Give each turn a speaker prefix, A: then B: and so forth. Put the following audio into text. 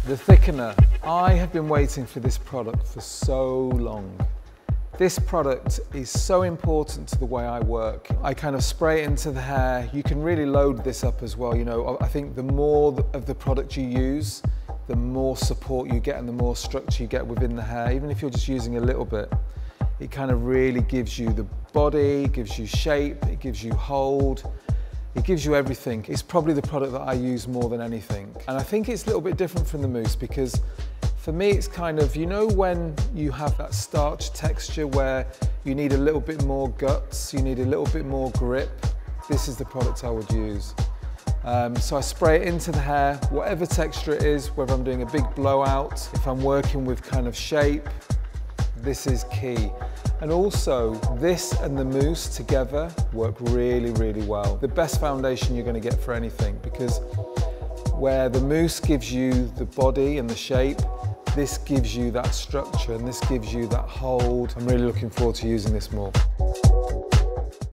A: The Thickener. I have been waiting for this product for so long. This product is so important to the way I work. I kind of spray it into the hair. You can really load this up as well. You know, I think the more of the product you use, the more support you get and the more structure you get within the hair. Even if you're just using a little bit, it kind of really gives you the body, gives you shape, it gives you hold. It gives you everything. It's probably the product that I use more than anything. And I think it's a little bit different from the mousse because for me it's kind of, you know when you have that starch texture where you need a little bit more guts, you need a little bit more grip, this is the product I would use. So I spray it into the hair, whatever texture it is, whether I'm doing a big blowout, if I'm working with kind of shape, this is key. And also, this and the mousse together work really, really well. The best foundation you're going to get for anything, because where the mousse gives you the body and the shape, this gives you that structure and this gives you that hold. I'm really looking forward to using this more.